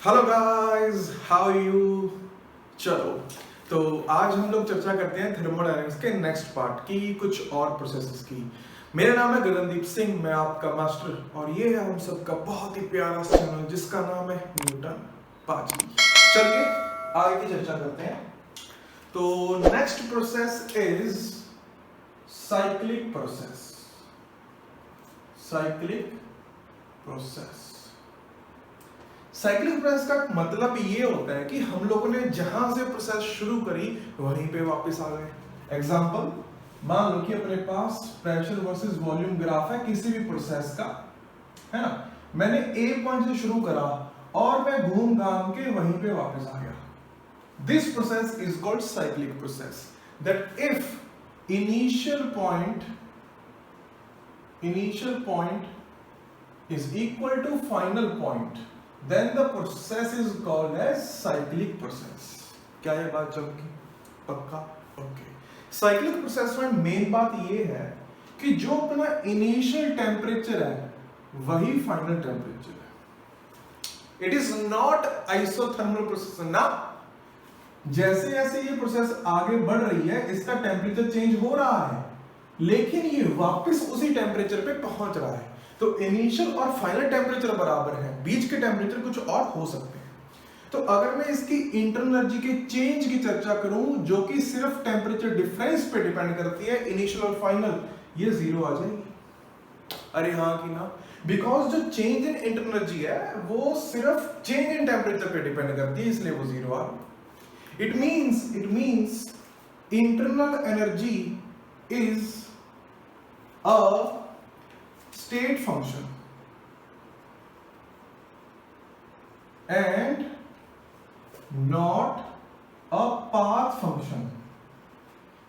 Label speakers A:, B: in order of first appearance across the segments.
A: Hello guys, how you. चलो, तो आज हम लोग चर्चा करते हैं थर्मोडायनेमिक्स के नेक्स्ट पार्ट की, कुछ और प्रोसेसेस की। मेरा नाम है गगनदीप सिंह, मैं आपका मास्टर, और ये है हम सबका बहुत ही प्यारा चैनल जिसका नाम है न्यूटन पाजी। चलिए आगे की चर्चा करते हैं। तो next process is cyclic process. Cyclic process cyclic process का मतलब ये होता है कि हम लोगों ने जहां से प्रोसेस शुरू करी वहीं पे वापस आ गए। एग्जांपल, मान लो कि अपने पास प्रेशर वर्सेस वॉल्यूम ग्राफ है किसी भी प्रोसेस का, है ना। मैंने ए पॉइंट से शुरू करा और मैं घूम घाम के वहीं पे वापस आ गया। This process is called cyclic process. That if initial point is equal to final point, then the process is called as cyclic process। क्या ये बात जमकी? पक्का? ओके। साइक्लिक प्रोसेस में मेन बात ये है कि जो अपना इनिशियल टेम्परेचर है वही फाइनल टेम्परेचर है। It is not isothermal process ना। जैसे जैसे ये प्रोसेस आगे बढ़ रही है इसका टेम्परेचर चेंज हो रहा है, लेकिन ये वापस उसी टेम्परेचर पे पहुंच रहा है। तो इनिशियल और फाइनल टेम्परेचर बराबर है, बीच के टेम्परेचर कुछ और हो सकते हैं। तो अगर मैं इसकी इंटरनल एनर्जी के चेंज की चर्चा करूं जो कि सिर्फ टेम्परेचर डिफरेंस पे डिपेंड करती है, इनिशियल और फाइनल, ये जीरो आ जाएगी। अरे हाँ कि ना? बिकॉज जो चेंज इन इंटरनल एनर्जी है वो सिर्फ चेंज इन टेम्परेचर पे डिपेंड करती है, इसलिए वो जीरो आ गई। It means internal energy is a state function and not a path function।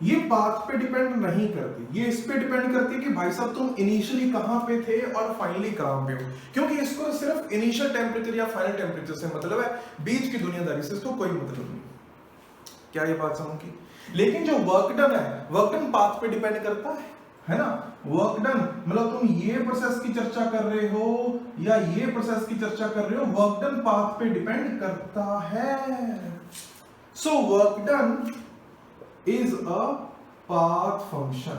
A: ये पाथ पे डिपेंड नहीं करती, ये इस पे डिपेंड करती है कि भाई साहब तुम इनिशियली कहां पे थे और फाइनली कहां पे हो। क्योंकि इसको सिर्फ इनिशियल टेम्परेचर या फाइनल टेम्परेचर से मतलब है, बीच की दुनियादारी से इसको कोई मतलब नहीं। क्या ये बात समझ की? लेकिन जो वर्क डन है, वर्क डन पाथ पे डिपेंड करता है ना। वर्क डन मतलब तुम ये प्रोसेस की चर्चा कर रहे हो या ये प्रोसेस की चर्चा कर रहे हो, वर्क डन पाथ पे डिपेंड करता है। So work done is a path function.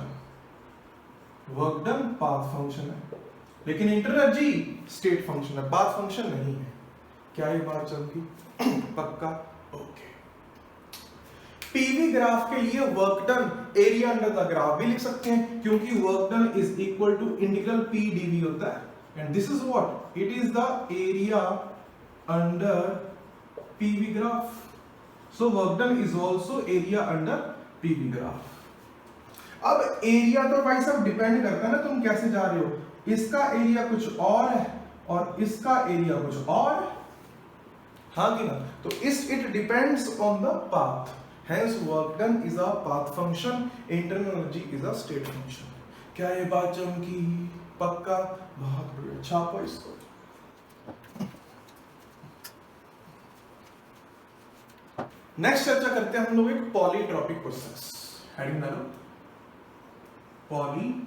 A: Work done path function है, लेकिन इंटरनल एनर्जी स्टेट फंक्शन है, पाथ फंक्शन नहीं है। क्या ये बात चलती? पक्का? ओके। पीवी ग्राफ के लिए work done area under the graph भी लिख सकते हैं, क्योंकि work done is equal to integral P D V होता है। And this is what it is the area under P V graph. So work done is also area under P V graph. अब area तो भाई सब डिपेंड करता है ना तुम कैसे जा रहे हो। इसका एरिया कुछ और है और इसका एरिया कुछ और है, हाँ कि ना? तो it depends on the path. Hence work done is a path function, internal energy is a state function। क्या ये बात चमकी? पक्का? बहुत बढ़िया, छापो इसको। नेक्स्ट चर्चा करते हैं हम लोग एक पॉलीट्रॉपिक प्रोसेस। हेडिंग डालो, पॉलीट्रॉपिक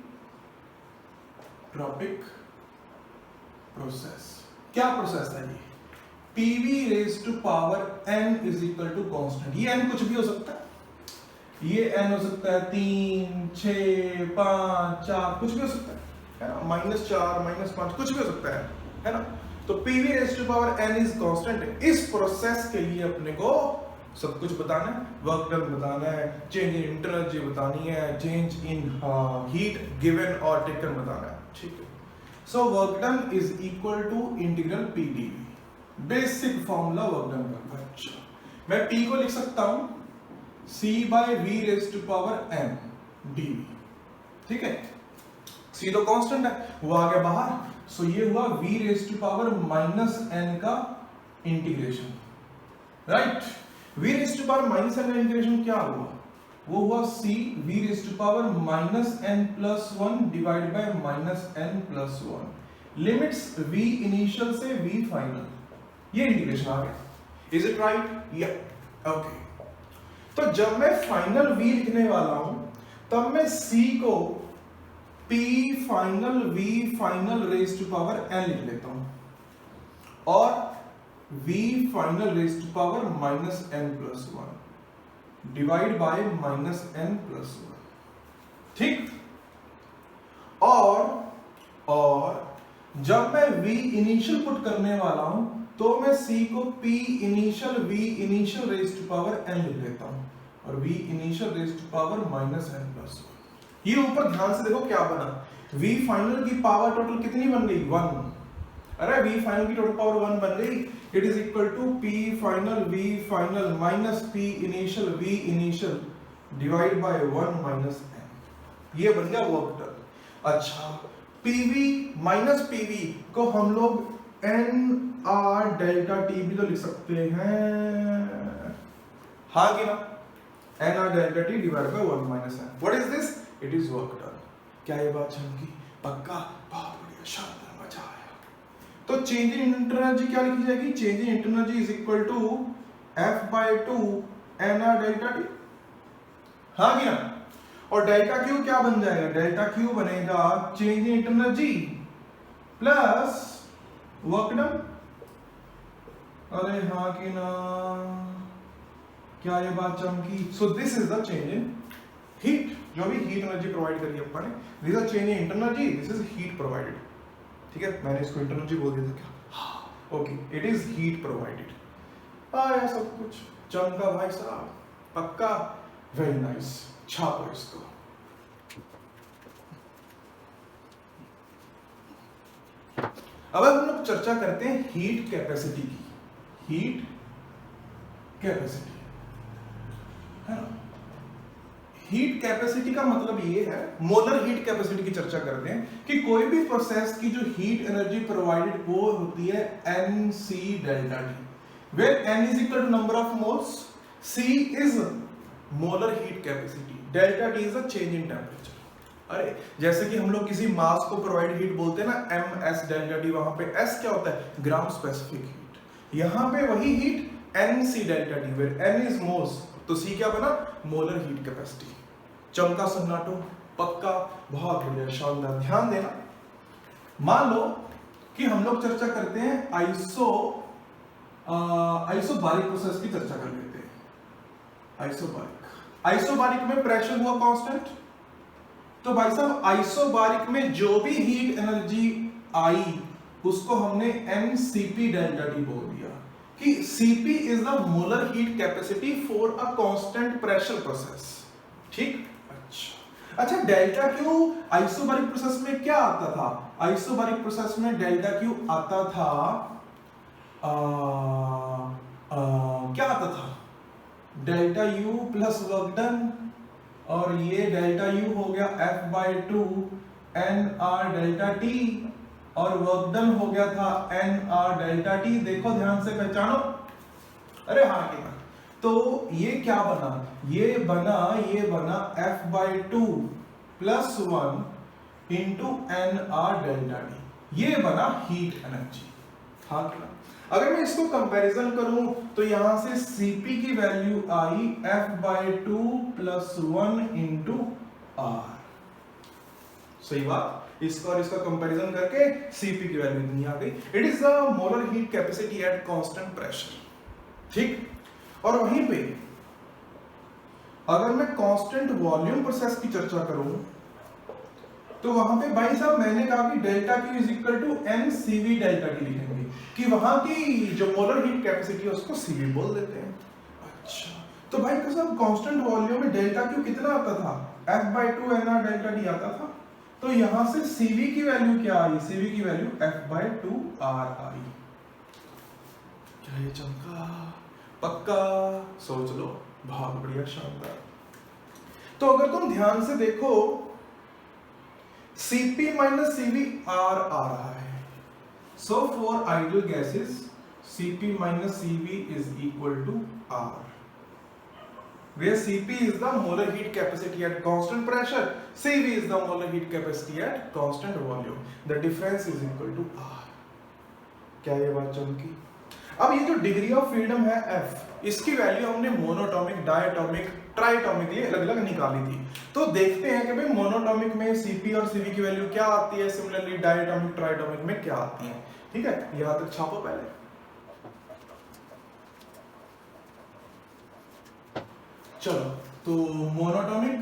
A: प्रोसेस। क्या प्रोसेस है ये? PV raised to power n is equal to constant। ये n कुछ भी हो सकता है, ये n हो सकता है 3, 6, 5, 4, कुछ भी हो सकता है ना, -4, -5, कुछ भी हो सकता है ना। तो PV raised to power n is constant। इस प्रोसेस के लिए अपने को सब कुछ बताना है, वर्क डन बताना है, चेंज इन इंटरनल एनर्जी बतानी है, चेंज इन हीट गिवन और टेकन बताना है, ठीक है। So work done is equal to integral P D V. Basic formula work done का। अच्छा, मैं P को लिख सकता हूं C बाय V raise to power n dV, ठीक है। C तो कांस्टेंट है, वो आ गया बाहर। सो ये हुआ V raise to power -n का integration, right. V raise to power -n का इंटीग्रेशन क्या हुआ? वो हुआ C V raise to power -n+1 divide by -n+1। Limits V initial से V फाइनल, ये इंटीग्रेशन आ गया। Is it right? या ओके। तो जब मैं फाइनल V लिखने वाला हूं तब मैं C को P final V final raise to power n लिख लेता हूं, और V final raised to power minus n plus 1 divide by minus n plus 1। ठीक। और जब मैं V इनिशियल पुट करने वाला हूं तो मैं C को P initial V initial raise to power n लिख लेता हूं और V initial raise to power minus n plus 1। ये ऊपर ध्यान से देखो क्या बना, V फाइनल की पावर टोटल कितनी बन गई 1। अरे V फाइनल की टोटल पावर 1 बन गई। It is equal to P final V final minus P initial V initial divide by 1 minus n। ये बन गया वर्क डन। अच्छा, PV माइनस PV को हम लोग NR डेल्टा T भी तो लिख सकते हैं, हाँ कि ना? NR delta T divide by 1 minus n। What is this? It is work done. क्या ये बात चमकी? पक्का? बहुत बढ़िया, शानदार, मजा आया। तो चेंज इन इंटरनल एनर्जी क्या लिखी जाएगी? Change in internal energy is equal to F/2 NR delta T, हाँ कि ना? और डेल्टा क्यू क्या बन जाएगा? डेल्टा क्यू बनेगा change in internal energy plus work done. अरे हाँ कि ना? क्या ये बात चमकी? So this is the change in heat, जो भी हीट एनर्जी प्रोवाइड करी अपन ने, this is change in internal energy, this is heat provided. ठीक है, मैंने इसको इंटरनल एनर्जी बोल दिया था क्या? हाँ, okay, it is heat provided. आया सब कुछ, चमका भाई साहब, पक्का, वेरी नाइस, छापो इसको। अब हम लोग चर्चा करते हैं हीट कैपेसिटी की। हीट कैपेसिटी है ना? हीट कैपेसिटी का मतलब ये है, मोलर हीट कैपेसिटी की चर्चा करते हैं कि कोई भी प्रोसेस की जो हीट एनर्जी प्रोवाइडेड वो होती है NC delta T, where N is equal to number of moles, C is molar heat capacity, delta T is the change in temperature। अरे जैसे कि हम लोग किसी मास को प्रोवाइड हीट बोलते हैं ना, MS डेल्टा T, वहां पे S क्या होता है? Gram specific heat. यहां पे वही heat NC delta T, where N is moles, तो C क्या बना? Molar heat capacity. चमका सन्नाटो, पक्का, बहुत बढ़िया, शानदार। ध्यान देना, मान लो कि हम लोग चर्चा करते हैं आइसोबारिक प्रोसेस की चर्चा कर लेते हैं। आइसोबारिक में प्रेशर हुआ कांस्टेंट, तो भाई साहब आइसोबारिक में जो भी हीट एनर्जी आई उसको हमने mCp डेल्टा T बोल दिया कि Cp is the molar heat capacity for a constant pressure process. ठीक, अच्छा, डेल्टा क्यू आइसोबारिक प्रोसेस में क्या आता था? आइसोबारिक प्रोसेस में डेल्टा क्यू आता था, क्या आता था? Delta U plus work done, और ये डेल्टा U हो गया F/2 NR डेल्टा T, और वर्क डन हो गया था NR डेल्टा T। देखो ध्यान से, पहचानो। अरे हाँ कि ना? तो ये क्या बना? ये बना F/2 plus 1 into NR delta T। ये बना हीट एनर्जी, हाँ कि ना? अगर मैं इसको कंपैरिजन करूं तो यहां से Cp की वैल्यू आई F/2 प्लस 1 इंटू R। सही बात। इसका और इसका कंपैरिजन करके Cp की वैल्यू इतनी आ गई। It is the molar heat capacity at constant pressure. ठीक, और वहीं पे अगर मैं कांस्टेंट वॉल्यूम प्रोसेस की चर्चा करूं तो वहां पे भाई साहब मैंने कहा कि delta Q is equal to mCv delta T लिखेंगे कि वहां की जो मोलर हीट कैपेसिटी है उसको Cv बोल देते हैं। अच्छा, तो भाई साहब कांस्टेंट वॉल्यूम में डेल्टा Q कितना आता था? F/2 NR डेल्टा T आता था। तो यहां से Cv की वैल्यू क्या आई? Cv की वैल्यू F/2 R आई। क्या ये चमका? पक्का, सोच लो, बहुत बढ़िया, शानदार। तो अगर तुम ध्यान से देखो, Cp माइनस Cv R आ रहा है। So for ideal gases, Cp minus Cv is equal to R, where Cp is the molar heat capacity at constant pressure, Cv is the molar heat capacity at constant volume. The difference is equal to R. क्या ये बात चमकी? अब ये जो degree of freedom है F, इसकी value हमने मोनोटॉमिक, डायटॉमिक, ट्राइटॉमिक लिए अलग अलग निकाली थी। तो देखते हैं कि भाई मोनोटॉमिक में Cp और Cv की वैल्यू क्या आती है, सिमिलरली डायटॉमिक, ट्राइटॉमिक में क्या आती है। ठीक है, यहां तक छापो पहले। चलो तो monoatomic,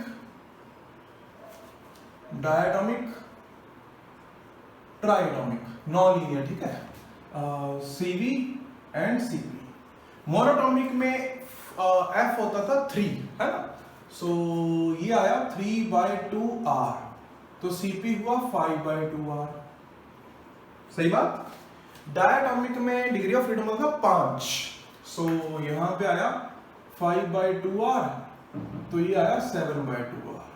A: diatomic, triatomic, non linear, ठीक है, सीवी एंड सीपी। मोनोटॉमिक में एफ होता था 3, है ना, सो ये आया 3/2r, तो सीपी हुआ 5/2r, सही बात। डायटॉमिक में डिग्री ऑफ फ्रीडम होता था 5, सो यहां पे आया 5/2r, तो ये आया 7/2r।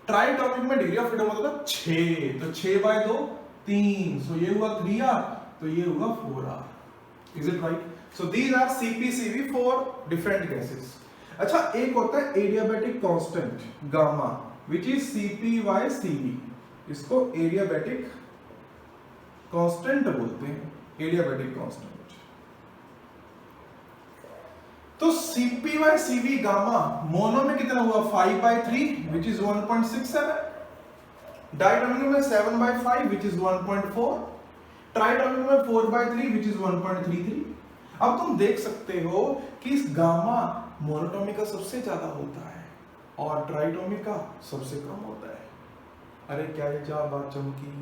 A: ट्राइटॉमिक में डिग्री ऑफ फ्रीडम होता था 6, तो 6/2 3, सो ये हुआ 3r, तो ये हुआ 4r। Is it right? So these are CpCv for different gases. अच्छा, एक होता है adiabatic constant gamma which is Cp/Cv, इसको एडियाबैटिक कांस्टेंट बोलते हैं, एडियाबैटिक कांस्टेंट। तो Cp/Cv गामा मोनो में कितना हुआ 5/3 विच इज 1.67, डायटोमिक में 7/5 विच इज 1.4, ट्राइटोमिक में 4/3 विच इज 1.33। अब तुम देख सकते हो कि इस गामा मोनोटॉमिक का सबसे ज्यादा होता है और ट्राइटोमिक का सबसे कम होता है। अरे क्या बात चमकी,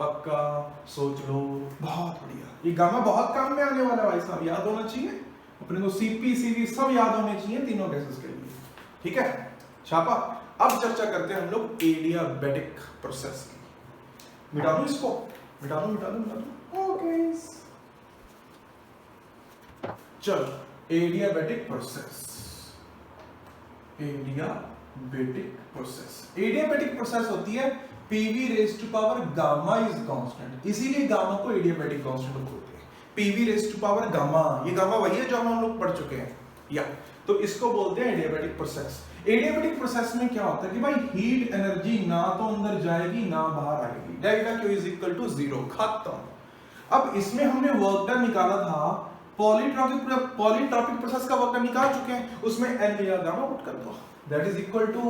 A: पक्का सोच लो, बहुत बढ़िया। ये गामा बहुत काम में आने वाला है भाई साहब, याद होना चाहिए अपने को, CpCv सब याद होने चाहिए तीनों गैसेस के लिए, ठीक है, छापा। अब चर्चा करते हैं हम लोग एडियाबैटिक प्रोसेस की। मिटा दूं इसको, मिटा दूं। ओके चलो, एडियाबैटिक प्रोसेस। एडियाबैटिक प्रोसेस होती है PV⁻⁴ गामा इज कांस्टेंट, इसीलिए गामा को एडियाबैटिक कांस्टेंट बोलते हैं। PV⁻⁴ गामा, ये गामा वही है जो हम लोग पढ़ चुके हैं, या तो इसको बोलते हैं एडियाबैटिक प्रोसेस। एडियाबैटिक प्रोसेस में क्या होता है कि भाई हीट एनर्जी ना तो अंदर जाएगी ना बाहर आएगी, डेल्टा Q = 0, खत्म। अब इसमें हमने वर्क डन निकाला था, पॉलीट्रॉपिक प्रोसेस का वर्क डन निकाल चुके हैं, उसमें N या गामा पुट कर दो, that is equal to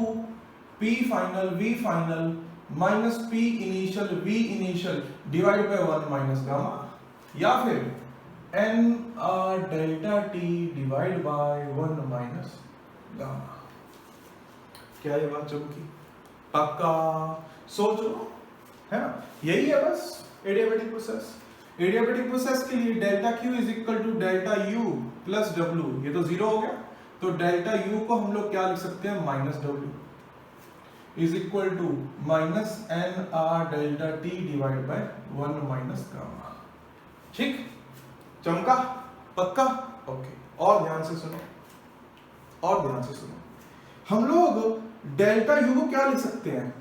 A: P final V final minus P initial V initial divide by 1 minus gamma, या फिर N delta T divide by 1 minus gamma. क्या ये बात चमकी, पक्का सोच लो, है ना, यही है बस एडियाबैटिक प्रोसेस। एडियाबैटिक प्रोसेस के लिए delta Q = delta U plus W, ये तो 0 हो गया, तो डेल्टा U को हम लोग क्या लिख सकते हैं, -W = -NR delta T divide by 1 minus gamma. ठीक, चमका, पक्का, ओके। और ध्यान से सुनो, हम लोग डेल्टा U को क्या लिख सकते हैं,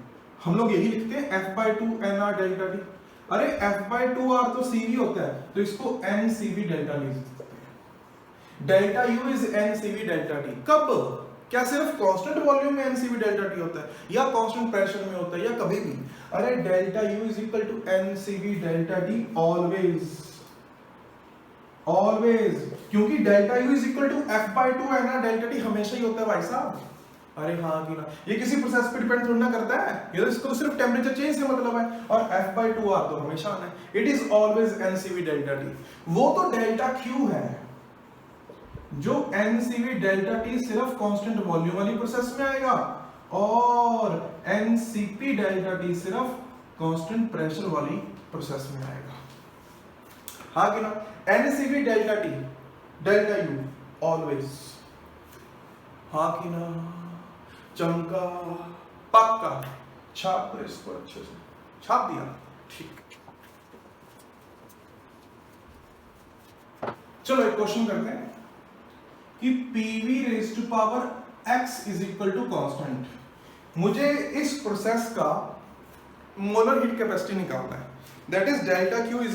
A: हम लोग यही लिखते हैं F/2 NR डेल्टा T। अरे F/2R तो CV होता है, तो इसको NCV डेल्टा लिख सकते हैं। Delta U is NCV delta T। कब, क्या सिर्फ कांस्टेंट वॉल्यूम में NCV डेल्टा T होता है, या कांस्टेंट प्रेशर में होता है, या कभी भी? अरे delta U = NCV delta T always, क्योंकि delta U = F/2 NR delta T हमेशा ही होता है भाई साहब। अरे हाँ कि ना, ये किसी प्रोसेस पे डिपेंड थोड़ा ना करता है, ये तो इसको सिर्फ टेम्परेचर चेंज से मतलब है, और F/2R तो हमेशा आना है, it is always NCV delta T। वो तो डेल्टा Q है, जो NCV डेल्टा T सिर्फ कांस्टेंट वॉल्यूम वाली प्रोसेस में आएगा, और NCP डेल्टा T सिर्फ कांस्टेंट प्रेशर वाली प्रोसेस में आएगा, हाँ कि ना। NCV delta T delta U always, हाँ कि ना, चमका, पक्का, छाप दो इसको, अच्छे से छाप दिया, ठीक। चलो एक क्वेश्चन करते हैं कि PV⁻x = कांस्टेंट। मुझे इस प्रोसेस का मोलर हीट कैपेसिटी निकालना है, that is delta Q =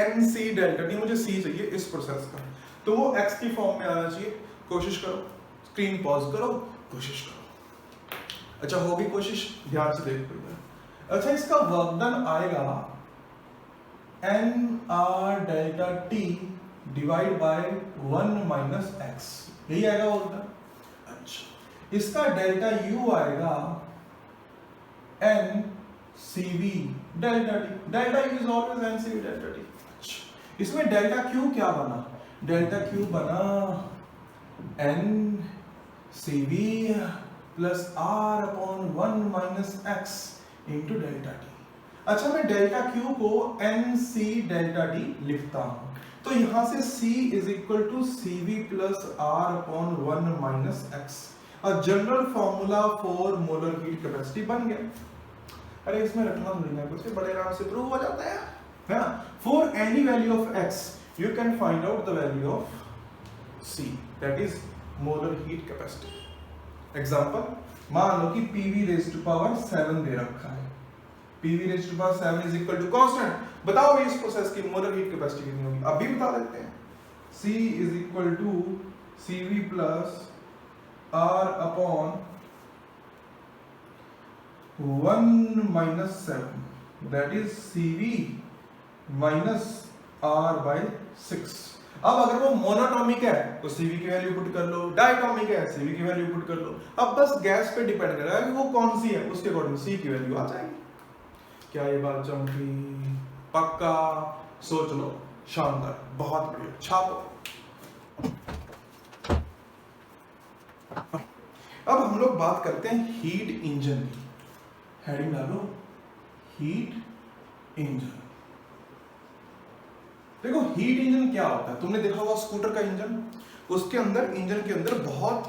A: NC delta T। मुझे C चाहिए इस प्रोसेस का, तो वो x की फॉर्म में आना चाहिए। कोशिश करो, स्क्रीन पॉज करो, कोशिश करो। अच्छा, होगी कोशिश, ध्यान से देख लो। अच्छा, इसका वर्क डन आएगा NR delta T divide by 1 minus x, यही आएगा वर्क डन। अच्छा, इसका डेल्टा U आएगा NCV delta T, delta U is always NCV delta T। अच्छा, इसमें डेल्टा Q क्या बना, डेल्टा Q बना CV plus R upon 1 minus x into delta T. अच्छा, मैं डेल्टा क्यू को NC डेल्टा टी लिखता हूं, तो यहां से C is equal to CV plus R upon 1 minus X, और general formula for molar heat capacity बन गया। अरे इसमें रखना नहीं है कुछ, बड़े आराम से प्रूव हो जाता है ना। For any value of x you can find out the value of C, that is molar heat capacity. Example, मान लो कि PV रेज़ टू पावर 7 दे रखा है, PV raise to power 7 is equal to constant. बताओ इस process की molar heat capacity कितनी होगी, अभी बता देते हैं। C is equal to CV plus R upon 1 minus 7, that is CV minus R by 6। अब अगर वो मोनोटॉमिक है तो CV की वैल्यू पुट कर लो, डायटॉमिक है CV की वैल्यू पुट कर लो। अब बस गैस पे डिपेंड करेगा कि वो कौन सी है, उसके अकॉर्डिंग C की वैल्यू आ जाएगी। क्या ये बात चमकी? पक्का? सोच लो। शानदार, बहुत बढ़िया, छापो। अब हम लोग बात करते हैं हीट इंजन की। हेडिंग डालो, हीट इंजन। देखो हीट इंजन क्या होता है, तुमने देखा होगा स्कूटर का इंजन, उसके अंदर, इंजन के अंदर बहुत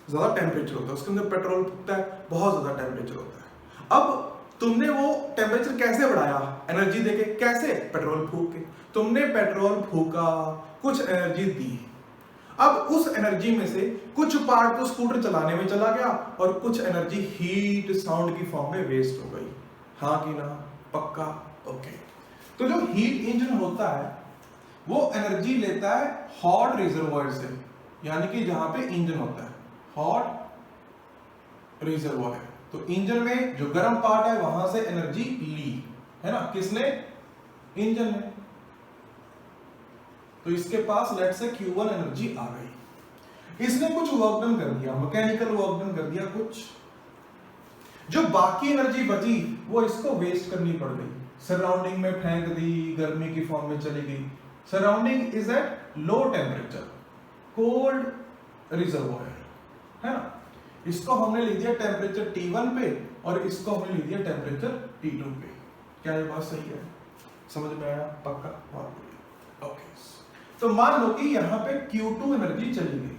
A: ज्यादा टेम्परेचर होता है, उसके अंदर पेट्रोल फूकता है, बहुत ज्यादा टेम्परेचर होता है। अब तुमने वो टेम्परेचर कैसे बढ़ाया? एनर्जी देके। कैसे? पेट्रोल फूक के। तुमने पेट्रोल फूका, कुछ एनर्जी दी, अब उस एनर्जी में से कुछ पार्ट तो स्कूटर चलाने में चला गया और कुछ एनर्जी हीट साउंड की फॉर्म में वेस्ट हो गई। हाँ कि ना? पक्का? ओके। तो जो हीट इंजन होता है वो एनर्जी लेता है हॉट रिजर्वॉयर से, यानी कि जहां पे इंजन होता है, हॉट रिजर्वॉयर। तो इंजन में जो गर्म पार्ट है वहां से एनर्जी ली, है ना, किसने? इंजन ने। तो इसके पास लेट से Q1 एनर्जी आ गई, इसने कुछ वर्क डन कर दिया, मैकेनिकल वर्क डन कर दिया कुछ, जो बाकी एनर्जी बची वो इसको वेस्ट करनी पड़ गई, सराउंडिंग में फेंक दी, गर्मी की फॉर्म में चली गई। Surrounding is at low temperature, cold reservoir, है ना। इसको हमने लिख दिया टेम्परेचर T1 पे और इसको हमने लिख दिया टेम्परेचर T2 पे। क्या ये बात सही है? समझ में आया? पक्का? बहुत बढ़िया। ओके, तो मान लो कि यहां पे Q2 एनर्जी चली गई,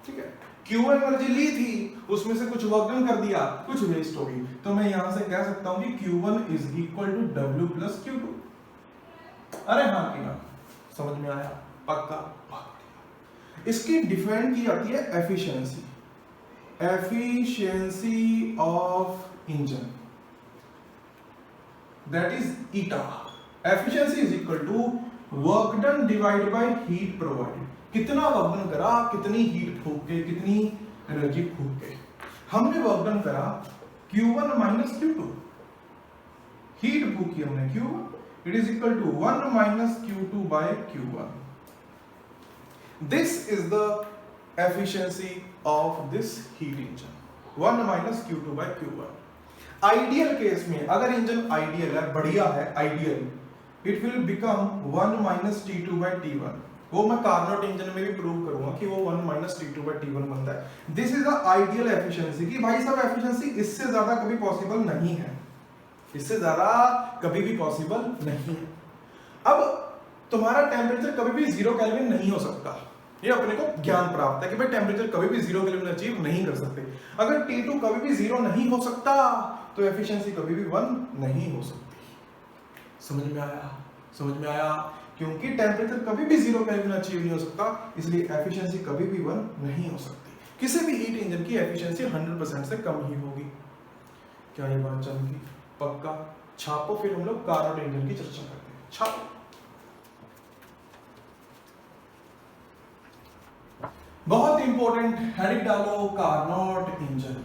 A: ठीक है, Q1 एनर्जी ली थी, उसमें से कुछ वर्क डन कर दिया, कुछ वेस्ट हो गई, तो मैं यहां से कह सकता हूं कि Q1 is equal to W plus Q2। अरे हाँ कि ना? समझ में आया? पक्का? इसकी डिफाइन की जाती है efficiency, efficiency of engine, that is eta. Efficiency is equal to work done divide by heat provided. कितना वर्क डन करा, कितनी हीट फूक के, कितनी एनर्जी फूक के। हमने वर्क डन करा Q1 माइनस Q2, हीट फूकी हमने Q1, it is equal to 1 minus Q2 by Q1. This is the efficiency of this heat engine, 1 minus Q2 by Q1. Ideal case में अगर इंजन आइडियल है, बढ़िया है, ideal, it will become 1 minus T2 by T1. वो मैं Carnot engine में भी prove करूंगा कि वो 1 minus T2 by T1 बनता है। This is the ideal efficiency कि भाई साहब एफिशिएंसी इससे ज्यादा कभी पॉसिबल नहीं है, इससे ज्यादा कभी भी पॉसिबल नहीं है। अब तुम्हारा टेम्परेचर कभी भी 0 केल्विन नहीं हो सकता, ये अपने को ज्ञान प्राप्त है कि भाई टेम्परेचर कभी भी 0 केल्विन अचीव नहीं कर सकते। अगर T2 कभी भी 0 नहीं हो सकता तो एफिशिएंसी कभी भी 1 नहीं हो सकती। समझ में आया? समझ में आया? क्योंकि टेम्परेचर कभी भी 0 केल्विन अचीव नहीं हो सकता, इसलिए एफिशिएंसी कभी भी 1 नहीं हो सकती। किसी भी हीट इंजन की एफिशिएंसी 100% से कम ही होगी। क्या ये बात चलेगी? पक्का? छापो, फिर हम लोग कार्नोट इंजन की चर्चा करते हैं। छापो। बहुत इंपॉर्टेंट, हेडिंग डालो, कार्नोट इंजन।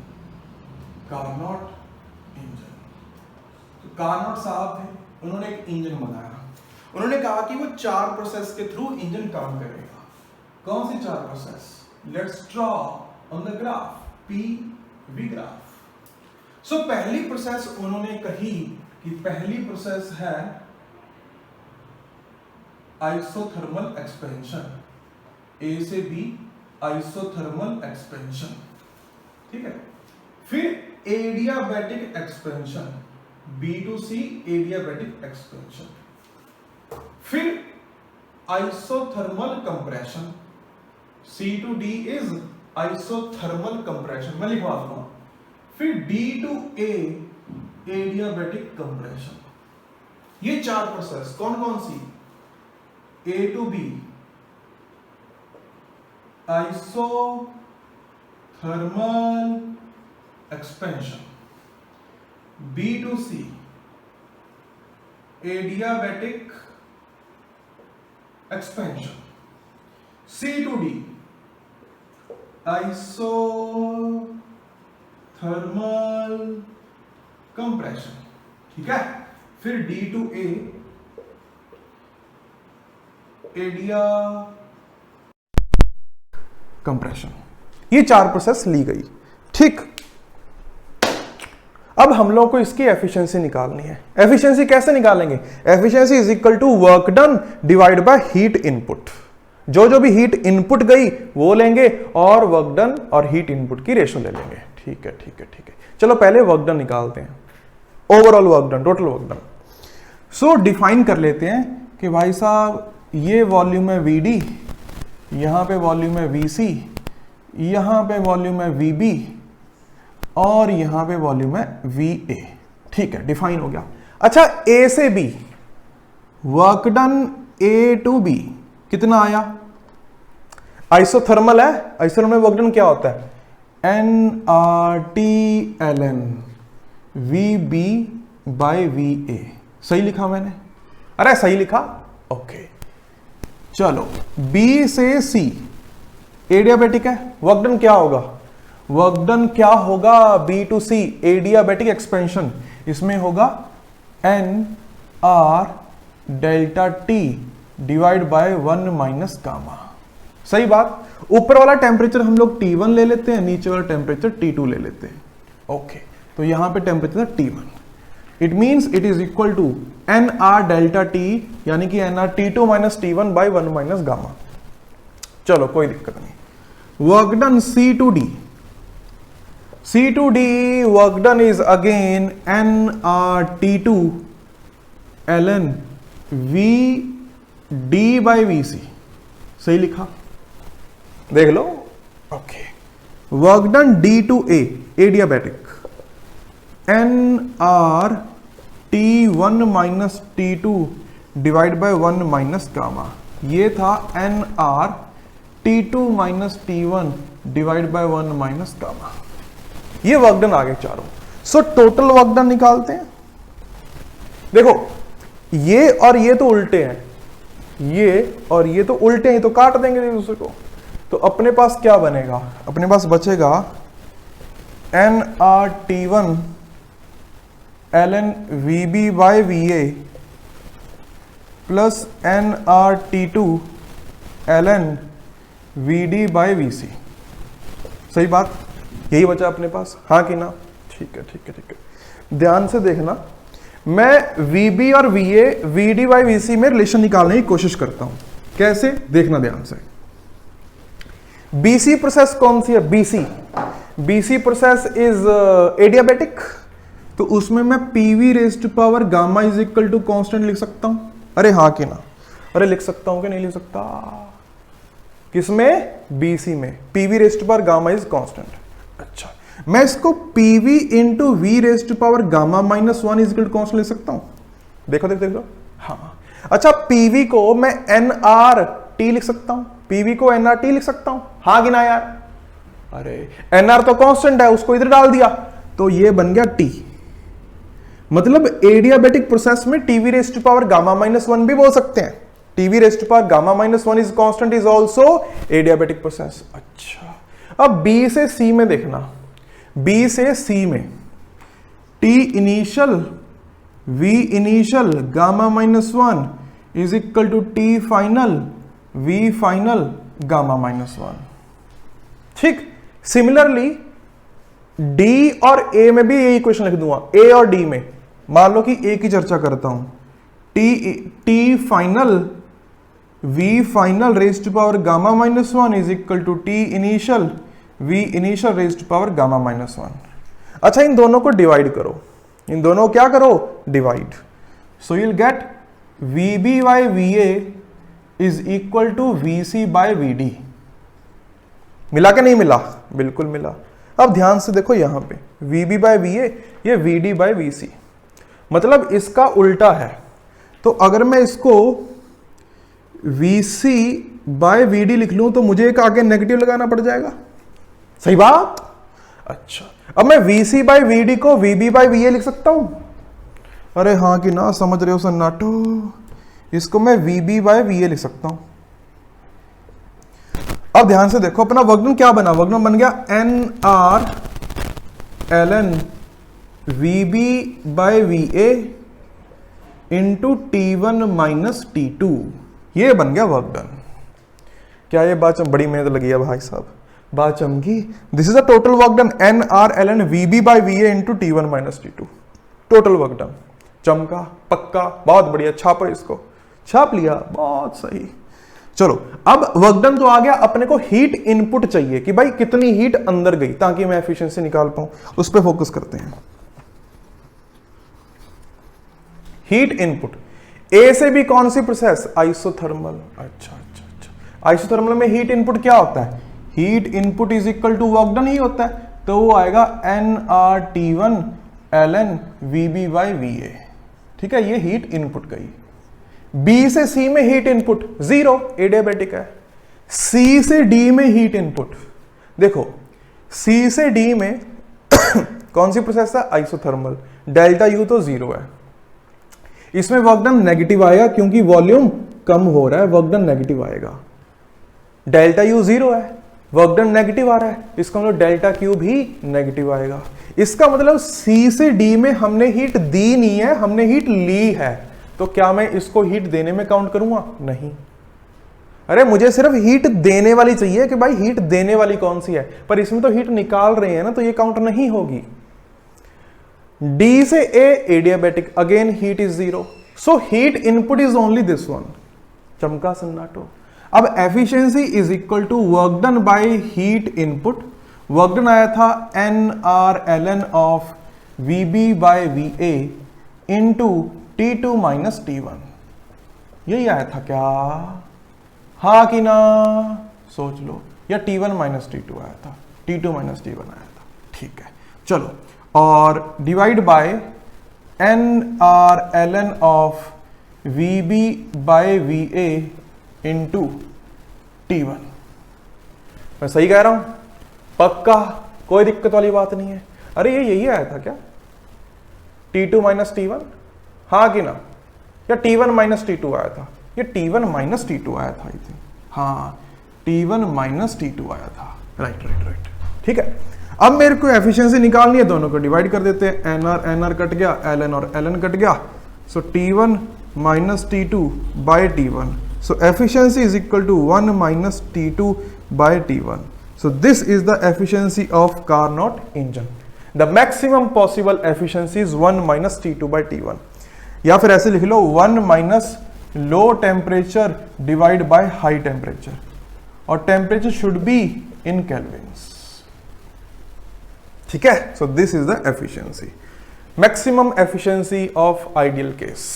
A: कार्नोट इंजन, तो कार्नोट साहब थे, उन्होंने एक इंजन बनाया। उन्होंने कहा कि वो 4 प्रोसेस के थ्रू इंजन काम करेगा। कौन सी 4 process? Let's draw on the graph, PV graph. सो पहली प्रोसेस उन्होंने कही कि पहली प्रोसेस है आइसोथर्मल एक्सपेंशन, A से B आइसोथर्मल एक्सपेंशन, ठीक है। फिर adiabatic expansion, B2C adiabatic expansion. फिर isothermal compression, C2D is isothermal compression, मैं लिखवा दूंगा। फिर D2A एडियाबैटिक कंप्रेशन। ये 4 प्रोसेस कौन कौन सी? A to B isothermal expansion, B to C adiabatic expansion, C to D isothermal compression, ठीक है। फिर D to A एडिया कंप्रेशन। ये 4 प्रोसेस ली गई, ठीक। अब हम लोग को इसकी एफिशिएंसी निकालनी है। एफिशिएंसी कैसे निकालेंगे? Efficiency is equal to work done divide by heat input. जो भी हीट इनपुट गई वो लेंगे और वर्क डन और हीट इनपुट की रेशो ले लेंगे, ठीक है, ठीक है, ठीक है। चलो पहले वर्क डन निकालते हैं, overall work done, total work done. सो डिफाइन कर लेते हैं कि भाई साहब ये वॉल्यूम है VD, यहां पे वॉल्यूम है VC, यहां पे वॉल्यूम है VB और यहां पे वॉल्यूम है VA, ठीक है, डिफाइन हो गया। अच्छा, A से B work done A to B कितना आया? आइसोथर्मल है, आइसोथर्मल वर्क डन क्या होता है? nRT/ln VB by VA। सही लिखा मैंने? अरे सही लिखा, ओके। चलो B से C एडियाबैटिक है, वर्क डन क्या होगा? वर्क डन क्या होगा? B to C adiabatic expansion, इसमें होगा NR delta T divide by 1 minus gamma. सही बात। ऊपर वाला टेम्परेचर हम लोग T1 ले लेते हैं, नीचे वाला टेम्परेचर T2 ले लेते हैं, ओके। तो यहां पे temperature T1, it means it is equal to NR delta T यानी कि NR T2 minus T1 by 1 minus gamma. चलो कोई दिक्कत नहीं। Work done C2D, C2D work done is again NR T2 ln VD by VC। सही लिखा, देख लो, okay. Work done D2A adiabatic NR T1 minus T2 divide by 1 minus gamma. ये था NR T2 minus T1 divide by 1 minus gamma. ये work done आ गए चारों। So total work done निकालते हैं। देखो ये और ये तो उल्टे हैं, ये और ये तो उल्टे हैं, तो काट देंगे एक दूसरे को। तो अपने पास क्या बनेगा? अपने पास बचेगा NR T1 ln VB by VA plus NR T2 ln VD by VC। सही बात, यही बचा अपने पास, हाँ कि ना? ठीक है, ठीक है, ठीक है। ध्यान से देखना, मैं VB और VA VD बाय VC में रिलेशन निकालने की कोशिश करता हूं। कैसे? देखना ध्यान से। BC प्रोसेस कौन सी है? BC प्रोसेस इज एडियाबैटिक, तो उसमें मैं PV raise to power gamma is equal to constant लिख सकता हूं। अरे हाँ कि ना? अरे लिख सकता हूं कि नहीं लिख सकता? किसमें? BC में PV raise to power gamma is constant. अच्छा, मैं इसको PV into V raise to power gamma minus 1 is equal to constant लिख सकता हूं। देखो देखो देखो, हाँ। अच्छा, PV को मैं nRT लिख सकता हूं, PV को nRT लिख सकता हूं, हाँ कि ना यार? अरे nR तो कांस्टेंट है, उसको इधर डाल दिया तो ये बन गया T। मतलब एडियाबैटिक प्रोसेस में TV raise to power gamma minus 1 भी बोल सकते हैं। TV raise to power gamma minus 1 is constant is also adiabatic process. अच्छा, अब B से C में देखना, B से C में T initial V initial gamma minus 1 is equal to T final V final gamma minus 1। ठीक, similarly D और A में भी यही इक्वेशन लिख दूंगा। A और D में मान लो कि A की चर्चा करता हूं, T final V final raise to power gamma minus 1 is equal to T initial V initial raise to power gamma minus 1। अच्छा, इन दोनों को डिवाइड करो, इन दोनों को क्या करो, divide. So you'll get VB by VA is equal to VC by VD। मिला कि नहीं मिला? बिल्कुल मिला। अब ध्यान से देखो यहां पे VB बाय VA, ये VD बाय VC, मतलब इसका उल्टा है। तो अगर मैं इसको VC बाय VD लिख लूं तो मुझे एक आगे नेगेटिव लगाना पड़ जाएगा, सही बात? अच्छा, अब मैं VC बाय VD को VB बाय VA लिख सकता हूं? अरे हाँ कि ना, समझ रहे हो सन्नाटो? इसको मैं VB बाय VA लिख सकता हूं। अब ध्यान से देखो अपना वर्कडन क्या बना, वर्कडन बन गया NR ln VB by VA into T1 minus T2, ये बन गया वर्कडन। क्या ये बात बड़ी मेहनत लगी है भाई साहब, बात चमकी। This is a total work done NR ln VB by VA into T1 minus T2, total work done. चमका, पक्का, बहुत बढ़िया। छापो इसको, छाप लिया, बहुत सही। चलो, अब वर्कडन तो आ गया, अपने को हीट इनपुट चाहिए कि भाई कितनी हीट अंदर गई ताकि मैं एफिशिएंसी निकाल पाऊं, उस पर फोकस करते हैं। हीट इनपुट ए से भी कौन सी प्रोसेस, आइसोथर्मल। अच्छा अच्छा अच्छा, आइसोथर्मल में हीट इनपुट क्या होता है, heat input is equal to work done ही होता है, तो वो आएगा nRT1 ln VB by VA। ठीक है, ये हीट इनपुट गई। बी से सी में हीट इनपुट 0, एडियाबैटिक है। सी से डी में हीट इनपुट, देखो सी से डी में कौन सी प्रोसेस है, आइसोथर्मल, डेल्टा यू तो 0 है। इसमें वर्कडन नेगेटिव आएगा क्योंकि वॉल्यूम कम हो रहा है, वर्कडन नेगेटिव आएगा। डेल्टा यू 0 है, वर्कडन नेगेटिव आ रहा है, इसका मतलब डेल्टा क्यू भी नेगेटिव आएगा। इसका मतलब सी से डी में हमने हीट दी नहीं है, हमने हीट ली है, तो क्या मैं इसको हीट देने में काउंट करूंगा? नहीं। अरे मुझे सिर्फ हीट देने वाली चाहिए कि भाई हीट देने वाली कौन सी है, पर इसमें तो हीट निकाल रहे हैं ना, तो ये काउंट नहीं होगी। डी से A adiabatic, again heat is 0, so heat input is only this one. चमका सन्नाटो। अब efficiency is equal to work done by heat input. Work done आया था NR ln of VB by VA into T2 minus T1, यही आया था क्या? हाँ कि ना, सोच लो। या T1 माइनस T2 आया था, T2 माइनस T1 आया था। ठीक है, चलो, और divide by NR ln of VB by VA into T1। मैं सही कह रहा हूं? पक्का, कोई दिक्कत वाली बात नहीं है। अरे ये यही आया था क्या, T2 माइनस T1? हाँ कि ना? या T1 माइनस T2 आया था? ये T1 माइनस T2 आया था, आई थिंक। हाँ, T1 माइनस T2 आया था। राइट राइट राइट, ठीक है। अब मेरे को एफिशिएंसी निकालनी है, दोनों को डिवाइड कर देते हैं। NR कट गया, ln और ln कट गया, so T1 minus T2 by T1, so efficiency is equal to 1 minus T2 by T1। So this is the efficiency of Carnot engine. The maximum possible efficiency is 1 minus T2 by T1. या फिर ऐसे लिख लो 1 minus low temperature divide by high temperature. और temperature should be in kelvins. ठीक है? So this is the efficiency. Maximum efficiency of ideal case.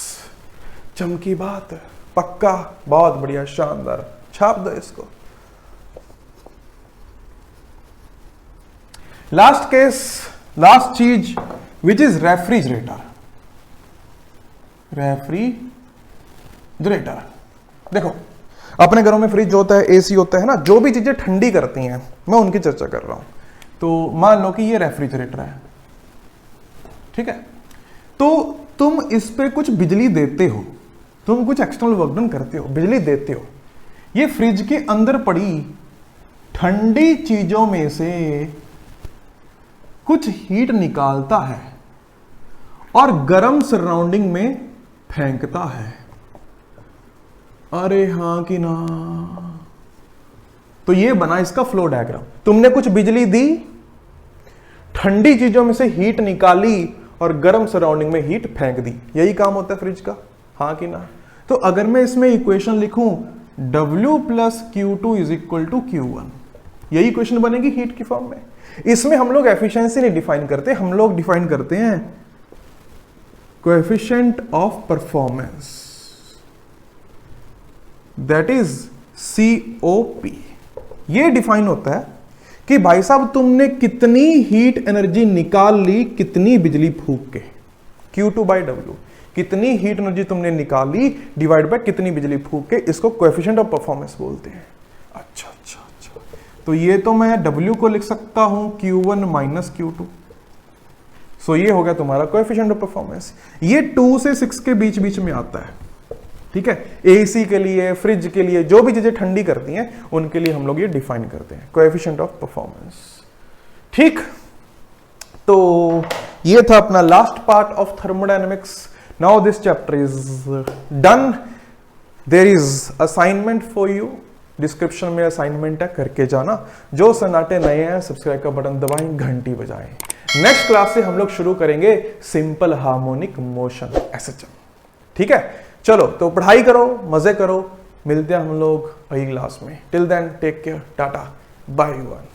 A: चमकी बात, पक्का, बहुत बढ़िया, शानदार। छाप दो इसको। लास्ट केस, लास्ट चीज विच इज रेफ्रिजरेटर। रेफ्रिजरेटर, देखो अपने घरों में फ्रिज होता है, एसी होता है ना, जो भी चीजें ठंडी करती हैं मैं उनकी चर्चा कर रहा हूं। तो मान लो कि ये रेफ्रिजरेटर है, ठीक है, तो तुम इस पे कुछ बिजली देते हो, तुम कुछ एक्सटर्नल वर्क डन करते हो, बिजली देते हो। ये फ्रिज के अंदर पड़ी ठंडी चीजों में से कुछ हीट निकालता है और गर्म सराउंडिंग में फेंकता है। अरे हां कि ना? तो ये बना इसका फ्लो डायग्राम। तुमने कुछ बिजली दी, ठंडी चीजों में से हीट निकाली और गर्म सराउंडिंग में हीट फेंक दी। यही काम होता है फ्रिज का, हाँ कि ना? तो अगर मैं इसमें इक्वेशन लिखूं W plus Q2 is equal to Q1। यही क्वेश्चन बनेगी हीट की फॉर्म में। इसमें हम लोग एफिशिएंसी नहीं डिफाइन करते, हम लोग डिफाइन करते हैं coefficient of performance, that is COP। ये डिफाइन होता है कि भाई साहब तुमने कितनी हीट एनर्जी निकाल ली कितनी बिजली फूंक के, Q2 बाई W, कितनी हीट एनर्जी तुमने निकाली डिवाइड बाय कितनी बिजली फूंक के, इसको कोएफिशिएंट ऑफ परफॉर्मेंस बोलते हैं। अच्छा अच्छा अच्छा, तो ये तो मैं W को लिख सकता हूं Q1 माइनस Q2। सो ये हो गया तुम्हारा कोएफिशिएंट ऑफ परफॉर्मेंस। ये 2 से 6 के बीच बीच में आता है, ठीक है। एसी के लिए, फ्रिज के लिए, जो भी चीजें ठंडी करती हैं उनके लिए हम लोग ये डिफाइन करते हैं कोएफिशिएंट ऑफ परफॉर्मेंस, ठीक। तो ये था अपना last part of thermodynamics. Now this chapter is done. There is assignment for you, description में असाइनमेंट है, करके जाना। जो सन्नाटे नए हैं सब्सक्राइब का बटन दबाएं, घंटी बजाएं। नेक्स्ट क्लास से हम लोग शुरू करेंगे सिंपल हार्मोनिक मोशन, SHM, ठीक है। चलो तो पढ़ाई करो, मजे करो, मिलते हैं हम लोग अगली क्लास में। Till then take care, tata bye everyone.